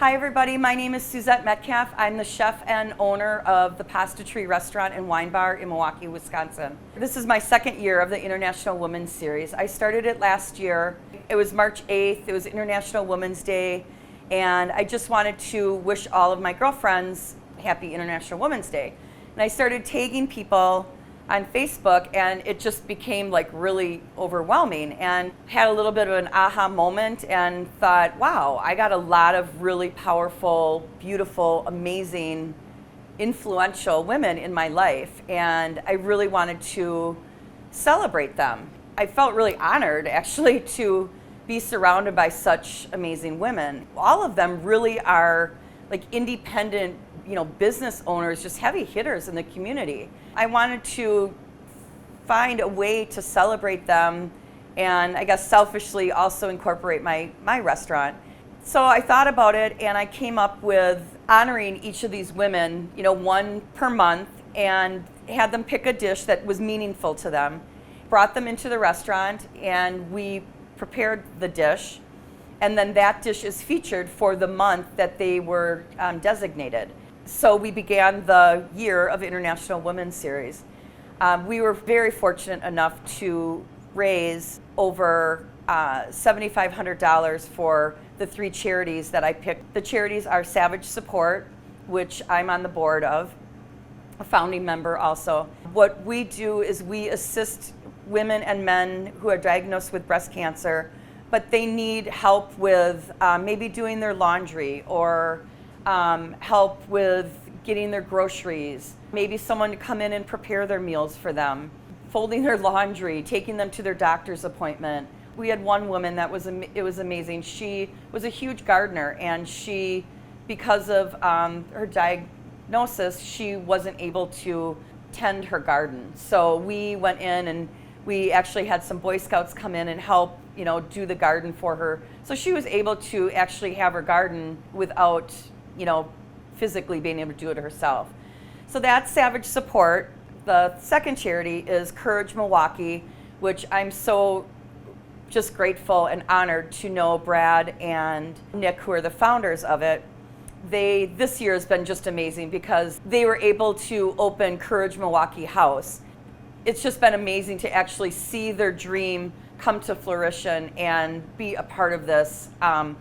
Hi everybody, my name is Suzette Metcalf. I'm the chef and owner of the Pasta Tree Restaurant and Wine Bar in Milwaukee, Wisconsin. This is my second year of the International Women's Series. I started it last year. It was March 8th, it was International Women's Day, and I just wanted to wish all of my girlfriends happy International Women's Day. And I started tagging people on Facebook, and it just became like really overwhelming, and had a little bit of an aha moment and thought, wow, I got a lot of really powerful, beautiful, amazing, influential women in my life, and I really wanted to celebrate them. I felt really honored actually to be surrounded by such amazing women. All of them really are like independent, business owners, just heavy hitters in the community. I wanted to find a way to celebrate them and I guess selfishly also incorporate my restaurant. So I thought about it and I came up with honoring each of these women, one per month, and had them pick a dish that was meaningful to them. Brought them into the restaurant and we prepared the dish, and then that dish is featured for the month that they were designated. So we began the year of International Women's Series. We were very fortunate enough to raise over $7,500 for the three charities that I picked. The charities are Savage Support, which I'm on the board of, a founding member also. What we do is we assist women and men who are diagnosed with breast cancer, but they need help with maybe doing their laundry or help with getting their groceries, maybe someone to come in and prepare their meals for them, folding their laundry, taking them to their doctor's appointment. We had one woman that it was amazing. She was a huge gardener, and she, because of her diagnosis, she wasn't able to tend her garden. So we went in and we actually had some Boy Scouts come in and help do the garden for her. So she was able to actually have her garden without physically being able to do it herself. So that's Savage Support. The second charity is Courage Milwaukee, which I'm so just grateful and honored to know Brad and Nick, who are the founders of it. This year has been just amazing because they were able to open Courage Milwaukee House. It's just been amazing to actually see their dream come to fruition and be a part of this. I'm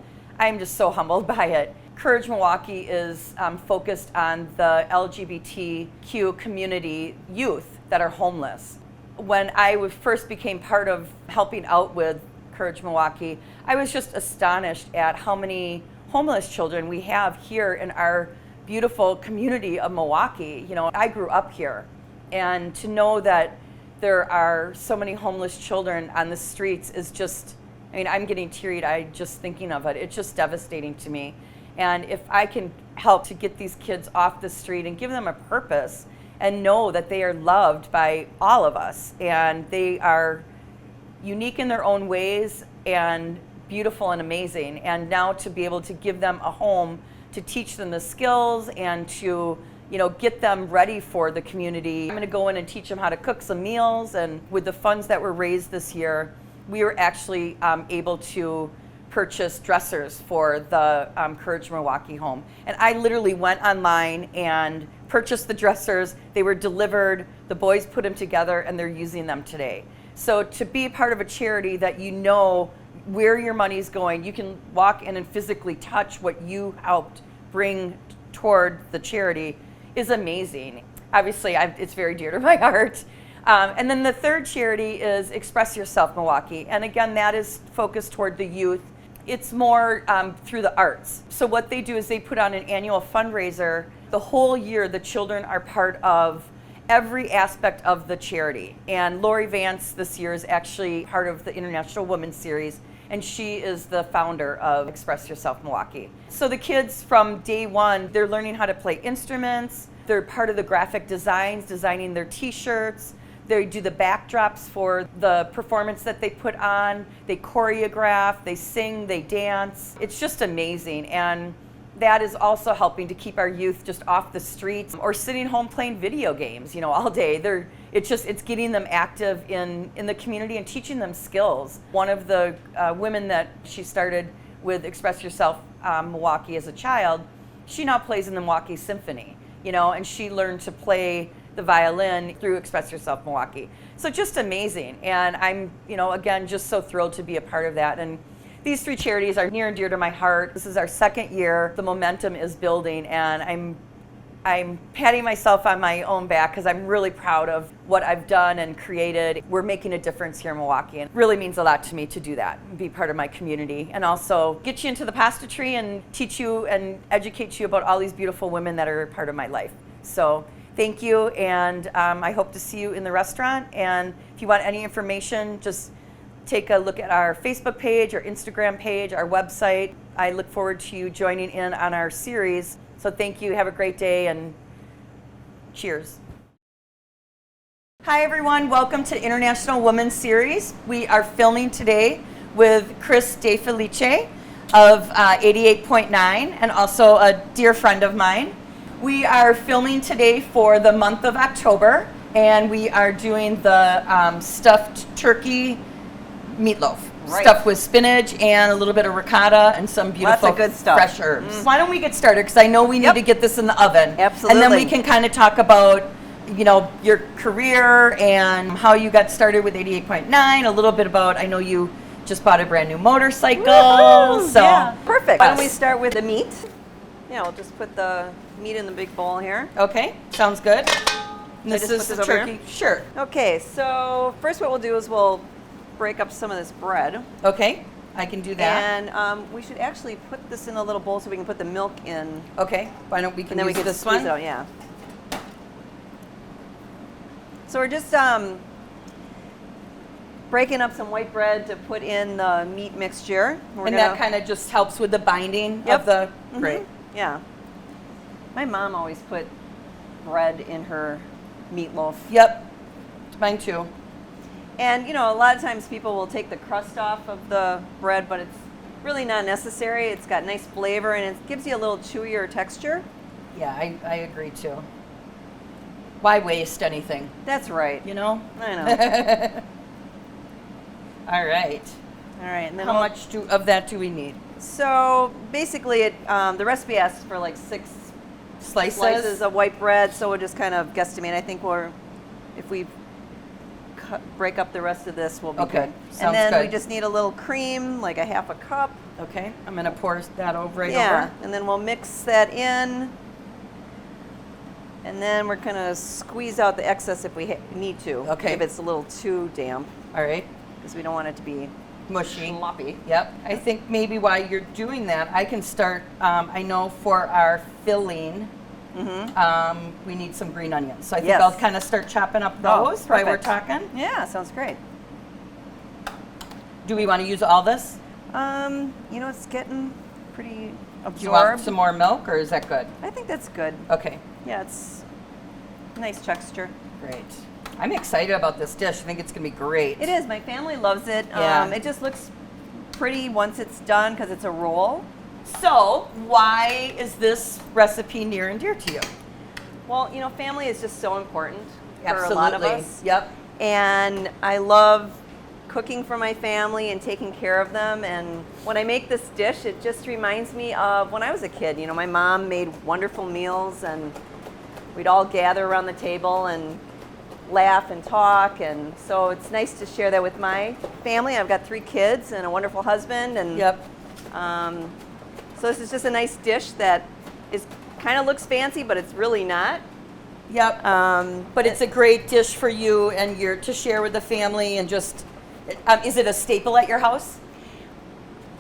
just so humbled by it. Courage Milwaukee is focused on the LGBTQ community youth that are homeless. When I first became part of helping out with Courage Milwaukee, I was just astonished at how many homeless children we have here in our beautiful community of Milwaukee. I grew up here, and to know that there are so many homeless children on the streets is just, I'm getting teary-eyed just thinking of it. It's just devastating to me. And if I can help to get these kids off the street and give them a purpose and know that they are loved by all of us and they are unique in their own ways and beautiful and amazing, and now to be able to give them a home to teach them the skills and to get them ready for the community. I'm going to go in and teach them how to cook some meals, and with the funds that were raised this year, we were actually able to purchase dressers for the Courage Milwaukee home. And I literally went online and purchased the dressers. They were delivered, the boys put them together, and they're using them today. So to be part of a charity that where your money's going, you can walk in and physically touch what you helped bring toward the charity is amazing. Obviously, it's very dear to my heart. And then the third charity is Express Yourself Milwaukee. And again, that is focused toward the youth. It's more through the arts. So what they do is they put on an annual fundraiser. The whole year, the children are part of every aspect of the charity. And Lori Vance this year is actually part of the International Women's Series, and she is the founder of Express Yourself Milwaukee. So the kids from day one, they're learning how to play instruments. They're part of the graphic designs, designing their t-shirts. They do the backdrops for the performance that they put on. They choreograph, they sing, they dance. It's just amazing. And that is also helping to keep our youth just off the streets or sitting home playing video games, all day. It's getting them active in the community and teaching them skills. One of the women that she started with Express Yourself Milwaukee as a child, she now plays in the Milwaukee Symphony, and she learned to play the violin through Express Yourself Milwaukee. So just amazing. And I'm, again, just so thrilled to be a part of that. And these 3 charities are near and dear to my heart. This is our 2nd year. The momentum is building, and I'm patting myself on my own back because I'm really proud of what I've done and created. We're making a difference here in Milwaukee, and it really means a lot to me to do that, be part of my community, and also get you into the pasta tree and teach you and educate you about all these beautiful women that are a part of my life. So thank you, and I hope to see you in the restaurant. And if you want any information, just take a look at our Facebook page, our Instagram page, our website. I look forward to you joining in on our series. So thank you, have a great day, and cheers. Hi everyone, welcome to International Women's Series. We are filming today with Chris DeFelice of 88.9 and also a dear friend of mine. We are filming today for the month of October, and we are doing the stuffed turkey meatloaf. Right. Stuffed with spinach and a little bit of ricotta and some beautiful Lots of good stuff. fresh herbs. Why don't we get started? Because I know we need to get this in the oven. Absolutely. And then we can kind of talk about, your career and how you got started with 88.9, a little bit about, I know you just bought a brand new motorcycle. Woo-hoo! So Yeah, perfect. Why don't we Yes. start with the meat? Yeah, we'll just put the meat in the big bowl here. Okay, sounds good. And I this just is put the this over turkey. here? Sure. Okay, so first what we'll do is we'll break up some of this bread. Okay, I can do that. And we should actually put this in a little bowl so we can put the milk in. Okay, why don't we can And then we use can this squeeze one? it out, yeah. So we're just breaking up some white bread to put in the meat mixture. And that kind of just helps with the binding of the, great. Yeah. My mom always put bread in her meatloaf. Yep, mine too. And, a lot of times people will take the crust off of the bread, but it's really not necessary. It's got nice flavor, and it gives you a little chewier texture. Yeah, I agree too. Why waste anything, That's right. you know? I know. All right. All right. And then How much of that do we need? So basically, the recipe asks for like 6 slices of white bread, so we'll just kind of guesstimate. I think if we break up the rest of this, we'll be Okay, good. sounds And then good. we just need a little cream, like a half a cup. Okay, I'm gonna pour that over right Yeah, over. and then we'll mix that in. And then we're gonna squeeze out the excess if we need to. Okay. If it's a little too damp, All right, because we don't want it to be mushy. sloppy. Yep, I think maybe while you're doing that, I can start, I know for our filling, we need some green onions. So I think Yes. I'll kind of start chopping up Oh, those while we're perfect. talking. Yeah, sounds great. Do we want to use all this? It's getting pretty Do you want absorbed. some more milk, or is that good? I think that's good. Okay, Yeah, it's nice texture. great. I'm excited about this dish. I think it's gonna be great. It is. My family loves it. Yeah. It just looks pretty once it's done because it's a roll. So, why is this recipe near and dear to you? Well, family is just so important for a lot of us. Yep. And I love cooking for my family and taking care of them. And when I make this dish, it just reminds me of when I was a kid. My mom made wonderful meals, and we'd all gather around the table and laugh and talk. And so it's nice to share that with my family. I've got 3 kids and a wonderful husband. And Yep. so this is just a nice dish that kind of looks fancy, but it's really not. Yep. But it's a great dish for you and to share with the family, and just, is it a staple at your house?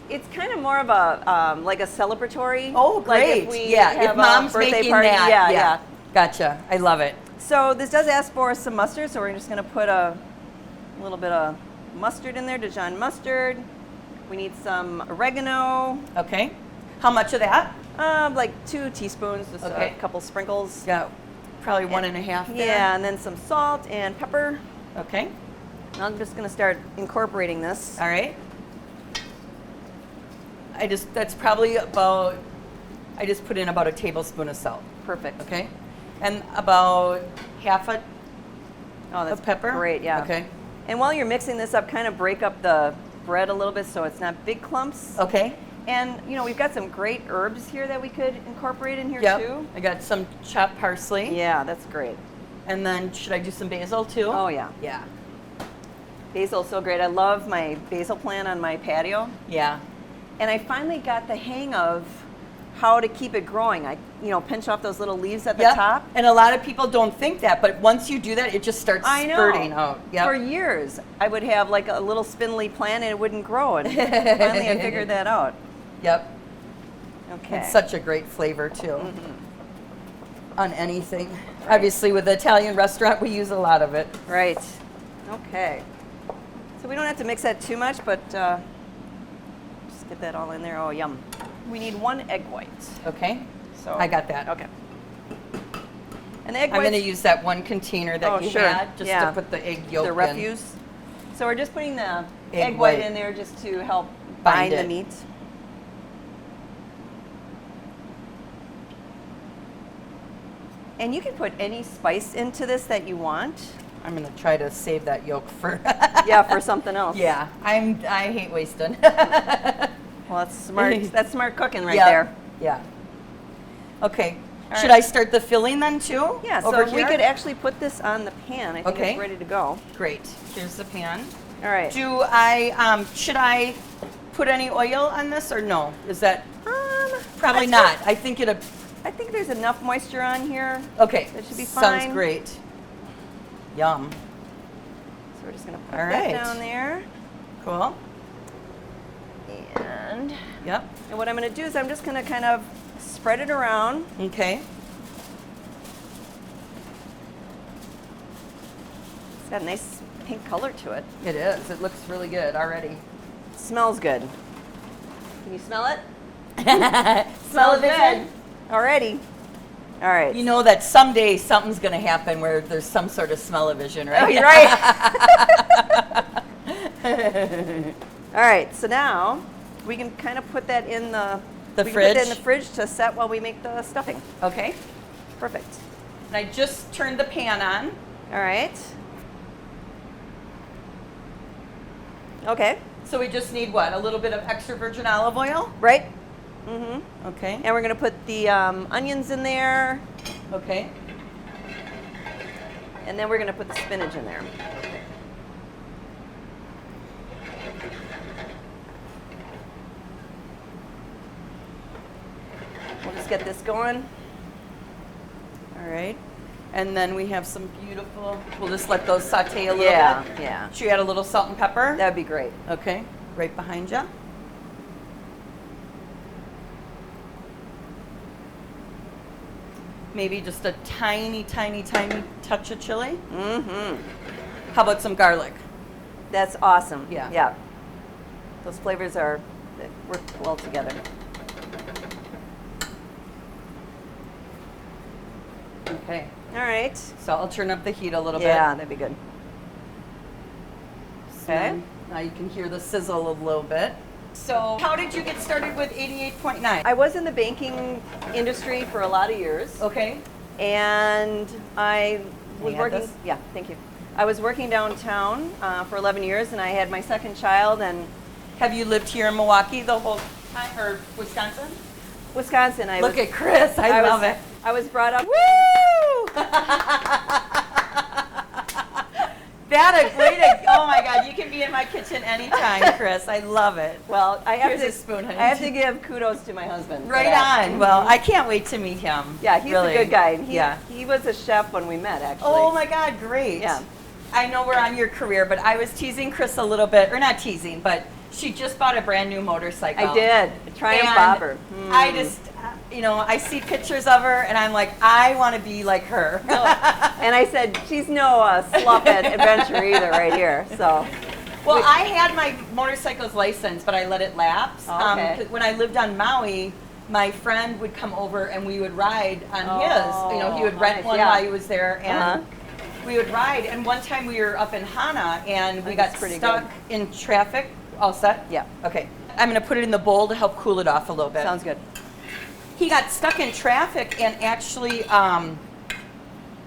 It's kind of more of a like a celebratory. Oh, great. Like if we yeah, have if mom's a birthday making party. that. Yeah. Gotcha. I love it. So this does ask for some mustard, so we're just going to put a little bit of mustard in there, Dijon mustard. We need some oregano, Okay. How much of that? like 2 teaspoons, just Okay. a couple sprinkles. Yeah, probably 1.5 there. Yeah, and then some salt and pepper. Okay. And I'm just going to start incorporating this. All right. That's probably about, I just put in about a tablespoon of salt. Perfect. Okay. And about half a Oh, that's of pepper. great, yeah. Okay. And while you're mixing this up, kind of break up the bread a little bit so it's not big clumps. Okay. And, you know, we've got some great herbs here that we could incorporate in here Yep. too. I got some chopped parsley. Yeah, that's great. And then should I do some basil too? Oh, yeah. Yeah. Basil's so great. I love my basil plant on my patio. Yeah. And I finally got the hang of how to keep it growing. I, you know, pinch off those little leaves at the Yep. top. And a lot of people don't think that, but once you do that, it just starts I know. spurting out. Yep. For years, I would have like a little spindly plant and it wouldn't grow. And finally I figured that out. Yep. Okay. It's such a great flavor too. On anything. Obviously with the Italian restaurant, we use a lot of it. Right. Okay. So we don't have to mix that too much, but just get that all in there. Oh, yum. We need 1 egg white. Okay. So I got that. Okay. And the egg I'm whites, going to use that one container that you sure. had just Yeah. to put the egg yolk the in. refuse. So we're just putting the Egg egg white white. in there just to help Bind bind the it. meat. And you can put any spice into this that you want. I'm going to try to save that yolk for Yeah, for something else. Yeah, I hate wasting. Well, that's smart. That's smart cooking right Yeah. there. Yeah. Okay. All Should right. I start the filling then too? Yeah, Over so we here? could actually put this on the pan. I think Okay. it's ready to go. Great. Here's the pan. All right. Do I should I put any oil on this or no? Is that probably let's not? I think it'll. I think there's enough moisture on here. Okay. That should be Sounds fine. great. Yum. So we're just going to put All that right. down there. Cool. And Yep. what I'm going to do is I'm just going to kind of spread it around. Okay. It's got a nice pink color to it. It is. It looks really good already. It smells good. Can you smell it? Smell it good. Already. All right. You know that someday something's going to happen where there's some sort of smell-o-vision, right? Oh, you're right. All right. So now we can kind of put that in the we can put that in the fridge? fridge to set while we make the stuffing. Okay. Perfect. And I just turned the pan on. All right. Okay. So we just need what? A little bit of extra virgin olive oil? Right. Mm-hmm. Okay. And we're going to put the onions in there, Okay. and then we're going to put the spinach in there. We'll just get this going. All right. And then we have some beautiful, we'll just let those saute a little Yeah, bit. yeah. Should we add a little salt and pepper? That'd be great. Okay. Right behind you. Maybe just a tiny, tiny, tiny touch of chili. Mm-hmm. How about some garlic? That's awesome. Yeah. Yeah. Those flavors they work well together. Okay. All right. So I'll turn up the heat a little Yeah, bit. that'd be good. Okay. Now you can hear the sizzle a little bit. So how did you get started with 88.9? I was in the banking industry for a lot of years. Okay. And I was May I add working. this? Yeah, thank you. I was working downtown for 11 years, and I had my second child. And Have you lived here in Milwaukee the whole time, or Wisconsin? Wisconsin, Look at Chris. I love it. I was brought up. Woo! That a great. Oh my God! You can be in my kitchen anytime, Chris. I love it. Well, I have Here's to. a spoon, honey. I have to give kudos to my husband. for Right that. on. Well, I can't wait to meet him. Yeah, he's really. a good guy. And Yeah. He was a chef when we met, actually. Oh my God! Great. Yeah. I know we're on your career, but I was teasing Chris a little bit, or not teasing, but she just bought a brand new motorcycle. I did. A Triumph And Bobber. I just, I see pictures of her, and I'm like, I want to be like her. And I said, she's no Sluppet adventure either right here. So, Well, I had my motorcycle's license, but I let it lapse. Oh, okay. 'Cause when I lived on Maui, my friend would come over and we would ride on Oh, his. He would rent nice, one yeah. while he was there, and Uh-huh. we would ride. And one time we were up in Hana, and we That's got pretty stuck in traffic. All set? Yeah. Okay. I'm going to put it in the bowl to help cool it off a little bit. sounds good. He got stuck in traffic and actually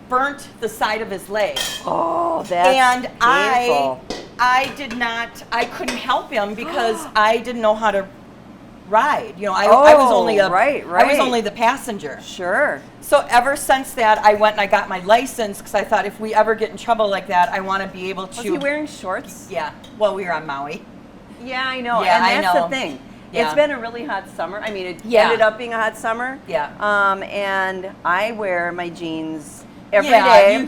burnt the side of his leg. Oh, that's And painful. I couldn't help him because I didn't know how to ride. You know, I was only right. I was only the passenger. Sure. So ever since that, I went and I got my license because I thought if we ever get in trouble like that, I want to be able to. Was he wearing shorts? Yeah. Well, we were on Maui. Yeah, I know. Yeah, and that's I know. the thing. Yeah. It's been a really hot summer. I mean, it Yeah. ended up being a hot summer. Yeah. And I wear my jeans every Yeah, day.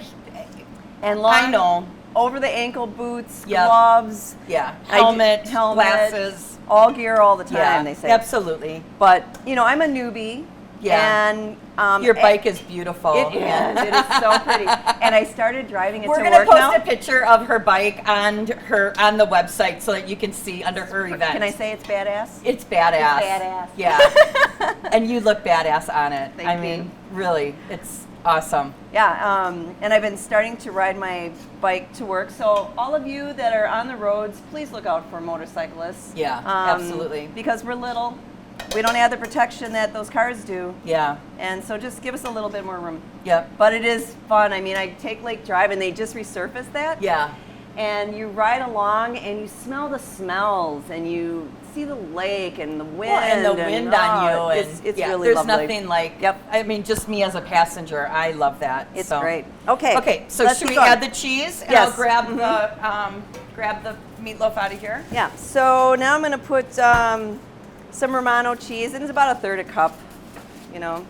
And long, I know. over the ankle boots, Yep. gloves, Yeah. Helmet, glasses. all gear all the time. Yeah. They say. Absolutely. But you know, I'm a newbie. Yeah. And Your bike is beautiful. It is. It is so pretty. And I started driving it We're to gonna work post now. a picture of her bike on the website so that you can see under her event. Can I say it's badass? It's badass. It's badass. Yeah. And you look badass on it. Thank I you. mean, really, it's awesome. Yeah, and I've been starting to ride my bike to work. So all of you that are on the roads, please look out for motorcyclists. Yeah, absolutely. Because we're little. We don't have the protection that those cars do. Yeah. And so just give us a little bit more room. Yep. But it is fun. I mean, I take Lake Drive and they just resurfaced that. Yeah. And you ride along and you smell the smells and you see the lake and the wind. Well, and the wind on you. It's yeah, really there's lovely. nothing like, Yep. I mean, just me as a passenger, I love that. It's so. great. Okay. Okay, so let's should we keep going. add the cheese? And Yes. I'll grab the meatloaf out of here. Yeah, so now I'm going to put some Romano cheese, and it's about a third a cup, you know.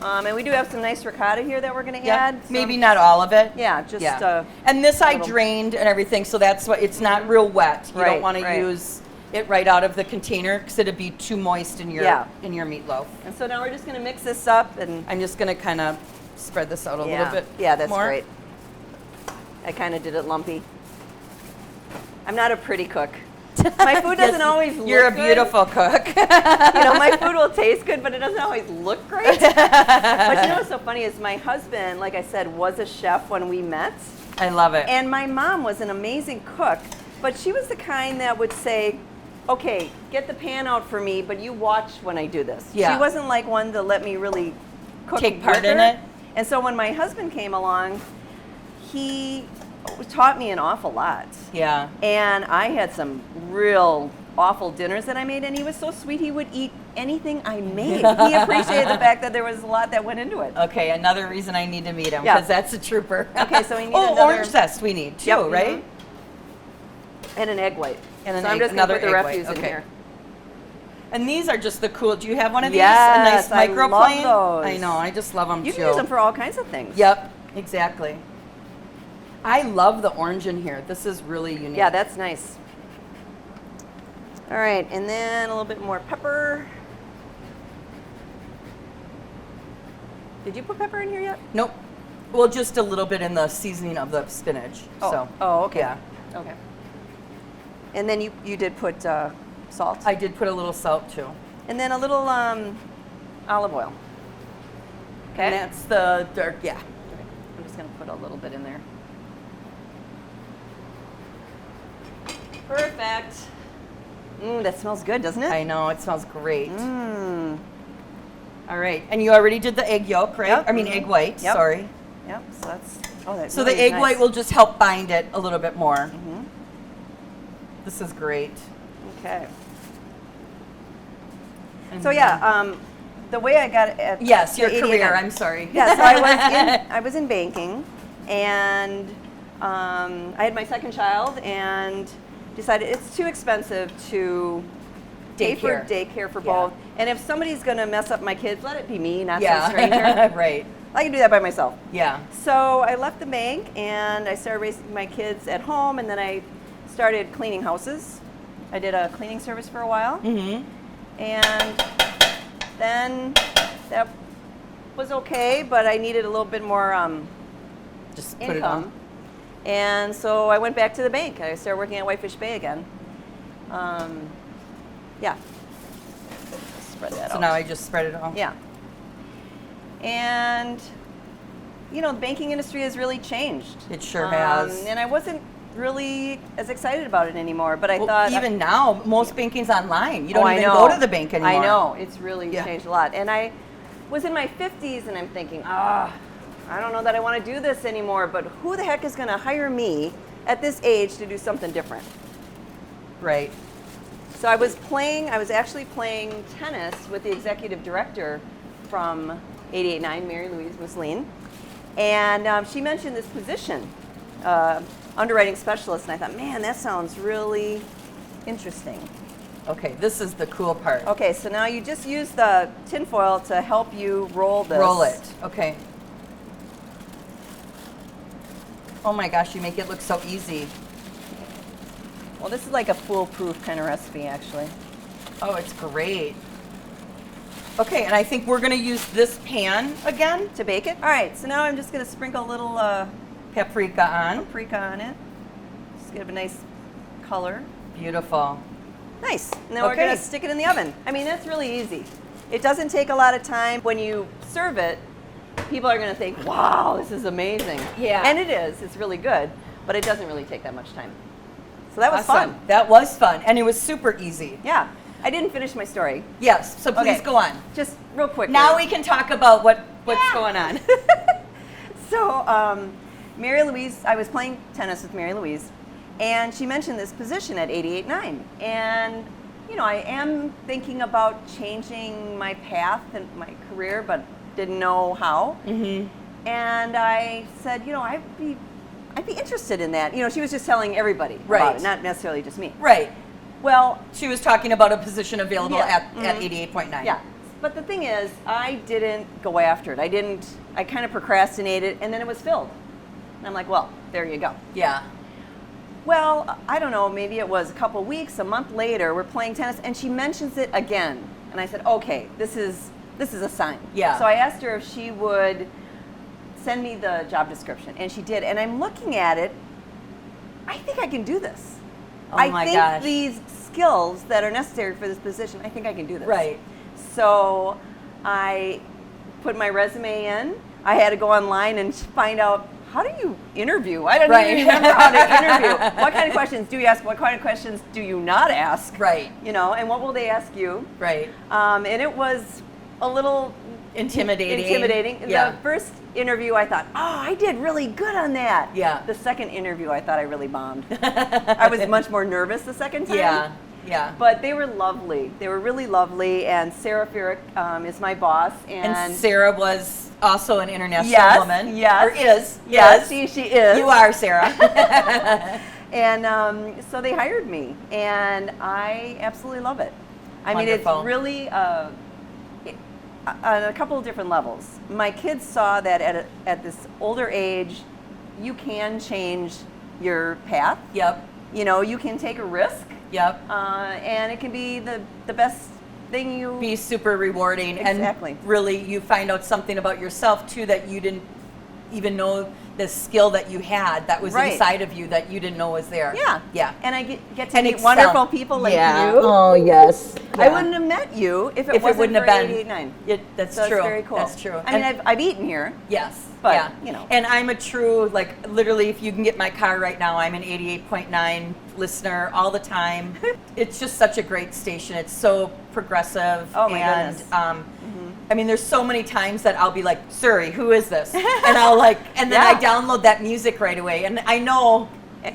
And we do have some nice ricotta here that we're going to add. So- Maybe not all of it. Yeah, just and this I little- drained and everything, so that's what it's not real wet. You Right, don't want to right. use it right out of the container because it'd be too moist in your meatloaf. And so now we're just going to mix this up, and I'm just going to kind of spread this out a little bit. Yeah, that's more. great. I kind of did it lumpy. I'm not a pretty cook. My food doesn't always look You're a good. beautiful cook. You know, my food will taste good, but it doesn't always look great. But you know what's so funny is my husband, like I said, was a chef when we met. I love it. And my mom was an amazing cook, but she was the kind that would say, okay, get the pan out for me, but you watch when I do this. Yeah. She wasn't like one to let me really cook Take part with in her. it. And so when my husband came along, he taught me an awful lot. Yeah. And I had some real awful dinners that I made, and he was so sweet, he would eat anything I made. He appreciated the fact that there was a lot that went into it. Okay, another reason I need to meet him Yeah. because that's a trooper. Okay, so we need oh, another- orange zest we need too, Yep, right? And an egg white. And an so I'm egg- just going to another put the egg refuse white, in okay. here. And these are just the cool. Do you have one of these? Yes, a nice microplane. I love those. I know. I just love them You too. can use them for all kinds of things. Yep, exactly. I love the orange in here. This is really unique. Yeah, that's nice. All right, and then a little bit more pepper. Did you put pepper in here yet? Nope. Well, just a little bit in the seasoning of the spinach. Oh, So. oh okay. Yeah. Okay. And then you did put salt. I did put a little salt too. And then a little olive oil. Okay. And that's the dark. Yeah. I'm just going to put a little bit in there. Perfect. That smells good, doesn't it? I know. It smells great. Mmm. All right. And you already did the egg yolk, right? Yep. I mean, egg white. Yep. Sorry. Yep. So that's. Oh, that's. So the egg white will just help bind it a little bit more. Mm-hmm. This is great. Okay. And So yeah, the way I got it at Yes, the your 88 career. on- I'm sorry. Yeah, so I was in banking, and I had my second child, and decided it's too expensive to pay for daycare for Yeah. both. And if somebody's going to mess up my kids, let it be me, not some Yeah. stranger. Right. I can do that by myself. Yeah. So I left the bank, and I started raising my kids at home, and then I started cleaning houses. I did a cleaning service for a while. Mm-hmm. And then that was okay, but I needed a little bit more Just put it on. income. And so I went back to the bank. I started working at Whitefish Bay again. Yeah. Spread that So out. now I just spread it all. Yeah. And, you know, the banking industry has really changed. It sure has. And I wasn't really as excited about it anymore, but I Well, thought... even now, most banking's online. You Oh, don't I even know. go to the bank anymore. I know. It's really Yeah. changed a lot. And I was in my 50s, and I'm thinking, I don't know that I want to do this anymore, but who the heck is going to hire me at this age to do something different? Right. So I was actually playing tennis with the executive director from 88.9, Mary Louise Mussoline, and she mentioned this position, underwriting specialist, and I thought, man, that sounds really interesting. Okay, this is the cool part. Okay, so now you just use the tinfoil to help you roll this. Roll it. Okay. Oh my gosh, you make it look so easy. Well, this is like a foolproof kind of recipe, actually. Oh, it's great. Okay, and I think we're going to use this pan again. To bake it? All right, so now I'm just going to sprinkle a little Paprika on. paprika on it. Just give it a nice color. Beautiful. Nice. And then we're going to stick it in the oven. I mean, that's really easy. It doesn't take a lot of time. When you serve it, people are going to think, wow, this is amazing. Yeah. And it is. It's really good. But it doesn't really take that much time. So that was Awesome. fun. That was fun, and it was super easy. Yeah. I didn't finish my story. Yes, so please go on. Just real quick. Now we can talk about what's going on. So, Mary Louise, I was playing tennis with Mary Louise, and she mentioned this position at 88.9. And, you know, I am thinking about changing my path in my career, but didn't know how. Mm-hmm. And I said, you know, I'd be interested in that. You know, she was just telling everybody about it, not necessarily just me. Right. Well, she was talking about a position available yeah, at 88.9. Yeah. But the thing is, I didn't go after it. I kind of procrastinated, and then it was filled. And I'm like, well, there you go. Yeah. Well, I don't know, maybe it was a couple weeks, a month later, we're playing tennis, and she mentions it again. And I said, okay, this is a sign. Yeah. So I asked her if she would send me the job description, and she did. And I'm looking at it, I think I can do this. Oh my gosh. I think these skills that are necessary for this position, I think I can do this. Right. So I put my resume in. I had to go online and find out, how do you interview? I don't even remember how to interview. What kind of questions do you ask? What kind of questions do you not ask? Right. You know, and what will they ask you? Right. And it was a little intimidating. Yeah. The first interview, I thought, oh, I did really good on that. Yeah. The second interview, I thought I really bombed. I was much more nervous the second time. Yeah. Yeah. But they were lovely. They were really lovely. And Sarah Farrick is my boss. And Sarah was also an international woman. Yes. Or is. Yes. She is. You are, Sarah. And so they hired me. And I absolutely love it. I mean, it's really on a couple of different levels. My kids saw that at this older age, you can change your path. Yep. You know, you can take a risk. Yep. And it can be the best thing you... Be super rewarding. Exactly. And really, you find out something about yourself, too, that you didn't even know the skill that you had that was inside of you that you didn't know was there. Yeah. Yeah. And I get to meet wonderful people like you. Oh, yes. Yeah. I wouldn't have met you if it wasn't have for been. 88.9. That's so true. It's very cool. That's true. I mean, I've eaten here. Yes. But, you know. And I'm a true, like, literally, if you can get my car right now, I'm an 88.9 listener all the time. It's just such a great station. It's so progressive. Oh, my goodness. I mean, there's so many times that I'll be like, Suri, who is this? And I'll and then I download that music right away. And I know,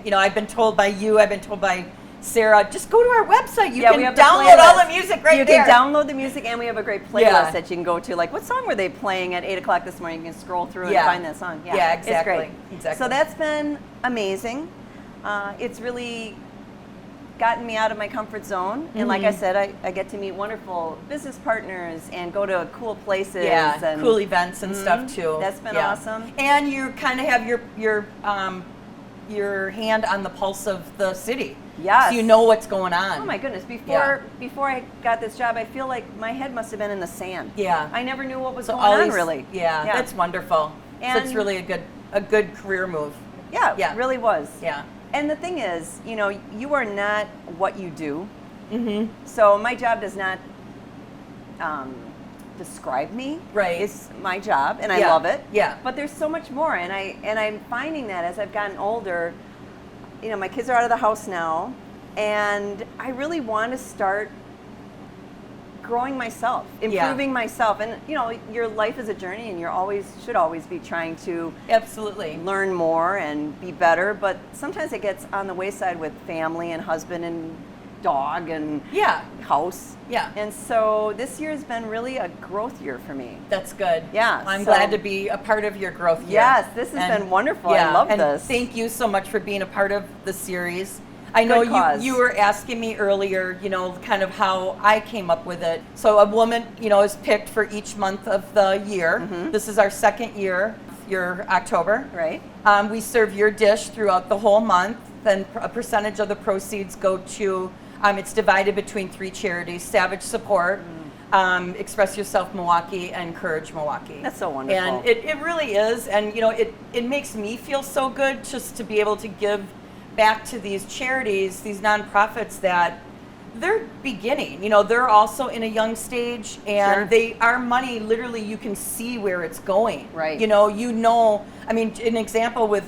you know, I've been told by you, I've been told by Sarah, just go to our website. You can download all the music right there. You can download the music, and we have a great playlist that you can go to. Like, what song were they playing at 8 o'clock this morning? You can scroll through and find that song. Yeah, exactly. It's great. Exactly. So that's been amazing. It's really gotten me out of my comfort zone. And like I said, I get to meet wonderful business partners and go to cool places. Yeah, and cool events and stuff, too. That's been awesome. And you kind of have your hand on the pulse of the city. Yes. So you know what's going on. Oh my goodness! Before I got this job, I feel like my head must have been in the sand. Yeah. I never knew what was going on, really. Yeah, that's wonderful. And so it's really a good career move. Yeah, it really was. Yeah. And the thing is, you know, you are not what you do. Mm-hmm. So my job does not describe me. Right. It's my job, and I love it. Yeah. But there's so much more, and I'm finding that as I've gotten older. You know, my kids are out of the house now, and I really want to start growing myself, improving myself. And, you know, your life is a journey, and should always be trying to learn more and be better. But sometimes it gets on the wayside with family and husband and dog and Yeah. house. Yeah. And so this year has been really a growth year for me. That's good. Yeah, I'm so- glad to be a part of your growth year. Yes, this has been wonderful. I love and this. Thank you so much for being a part of the series. I know Good cause. you were asking me earlier, kind of how I came up with it. So a woman, is picked for each month of the year. Mm-hmm. This is our second year, your October. Right. We serve your dish throughout the whole month. Then a percentage of the proceeds go to, it's divided between 3 charities: Savage Support, Express Yourself Milwaukee, and Courage Milwaukee. That's so wonderful. And it really is. And, it makes me feel so good just to be able to give back to these charities, these nonprofits that they're beginning. They're also in a young stage, and Sure. our money, literally, you can see where it's going. Right. An example with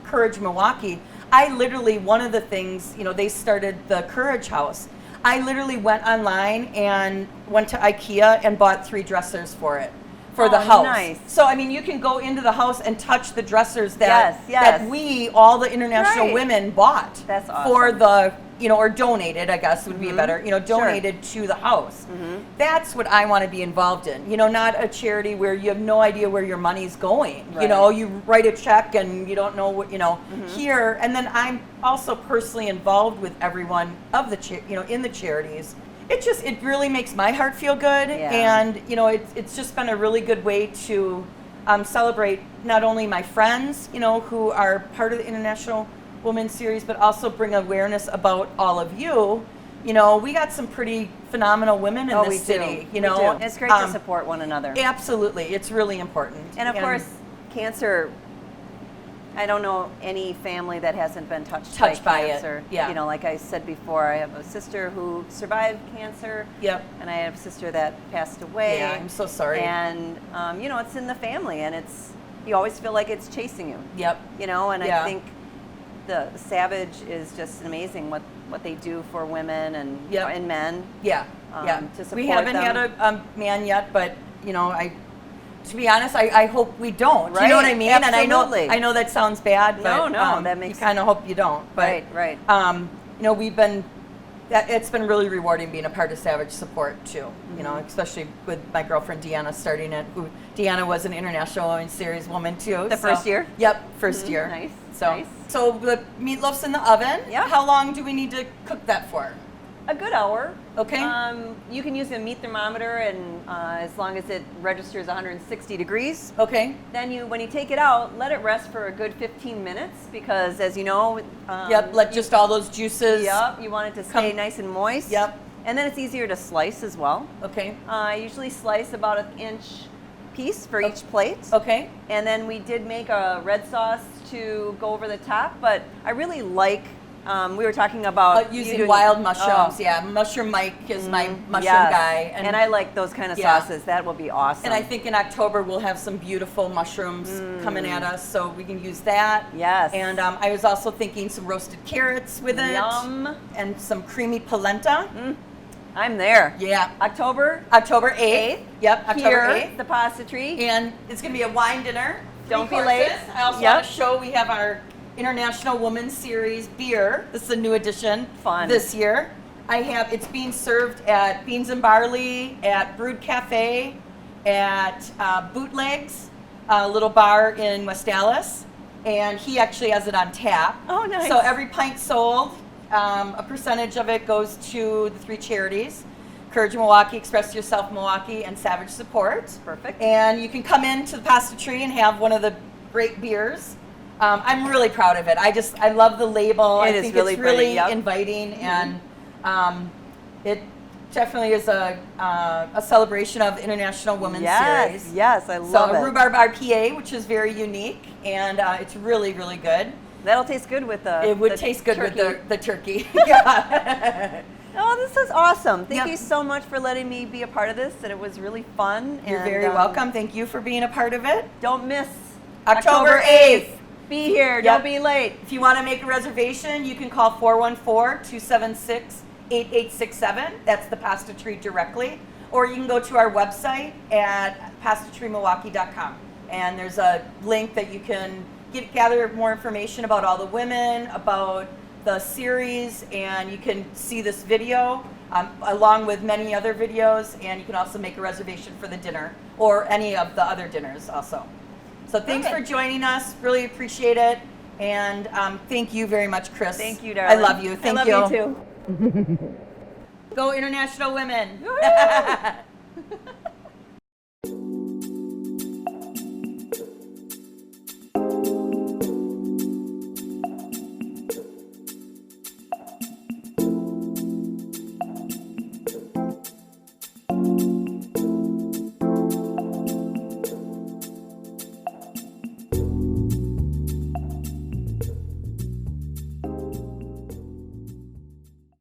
Courage Milwaukee, I literally, one of the things, they started the Courage House. I literally went online and went to IKEA and bought 3 dressers for it. For the house. Nice. So, you can go into the house and touch the dressers that Yes. we, all the international Right. women, bought. That's awesome. For the, or donated, I guess would be better, Sure. donated to the house. That's what I want to be involved in. Not a charity where you have no idea where your money's going. Right. You write a check and you don't know what, here. And then I'm also personally involved with everyone of the, in the charities. It really makes my heart feel good. Yeah. And, it's just been a really good way to celebrate not only my friends, who are part of the International Women's Series, but also bring awareness about all of you. We got some pretty phenomenal women in this city. We do. It's great to support one another. Absolutely. It's really important. And of course, cancer, I don't know any family that hasn't been touched by it. cancer. Yeah. Like I said before, I have a sister who survived cancer. Yep. And I have a sister that passed away. Yeah, I'm so sorry. And, it's in the family, and you always feel like it's chasing you. Yep. And Yeah. I think the Savage is just amazing what they do for women and and men. Yeah. To support We haven't them. had a man yet, but to be honest, I hope we don't. Right. You know what I mean? Absolutely. And I know that sounds bad, but No, that makes you kind of hope you don't. But, Right. it's been really rewarding being a part of Savage Support too. Especially with my girlfriend Deanna starting it. Deanna was an International Women's Series woman too. The first year? Yep, first year. Nice. So, Nice. so the meatloaf's in the oven. Yeah. How long do we need to cook that for? A good hour. Okay. You can use a meat thermometer, and as long as it registers 160 degrees. Okay. Then when you take it out, let it rest for a good 15 minutes, because as you know, Let just all those juices. Yep, you want it to stay nice and moist. Yep. And then it's easier to slice as well. Okay. I usually slice about an inch piece for each plate. Okay. And then we did make a red sauce to go over the top, but I really like, we were talking about using wild mushrooms. Yeah, Mushroom Mike is my mushroom guy. And I like those kind of sauces. That will be awesome. And I think in October we'll have some beautiful mushrooms coming at us, so we can use that. Yes. And I was also thinking some roasted carrots with it. Yum. And some creamy polenta. I'm there. Yeah. October 8th. Yep, October here, 8th. the pasta tree. And it's going to be a wine dinner. Don't 3 be late. courses. I also Yep. want to show we have our International Women's Series beer. This is a new addition. Fun. This year. It's being served at Beans and Barley, at Brewed Cafe, at Bootlegs, a little bar in West Dallas. And he actually has it on tap. Oh, nice. So every pint sold, a percentage of it goes to the 3 charities: Courage Milwaukee, Express Yourself Milwaukee, and Savage Support. Perfect. And you can come into the pasta tree and have one of the great beers. I'm really proud of it. I love the label. I think really it's really pretty, yep. inviting, and it definitely is a celebration of International Women's Series. Yes, I love So it. a rhubarb IPA, which is very unique, and it's really, really good. That'll taste good with the It would the taste good turkey. with the turkey. Yeah. Oh, this is awesome. Thank Yep. you so much for letting me be a part of this, and it was really fun. You're and, very welcome. Thank you for being a part of it. Don't miss October 8th. Be here. Yep. Don't be late. If you want to make a reservation, you can call 414-276-8867. That's the Pasta Tree directly. Or you can go to our website at pastatreemilwaukee.com. And there's a link that you can gather more information about all the women, about the series, and you can see this video along with many other videos, and you can also make a reservation for the dinner or any of the other dinners also. So thanks for joining us. Really appreciate it. And thank you very much, Chris. Thank you, darling. I love you. Thank you. I love you too. Go International Women.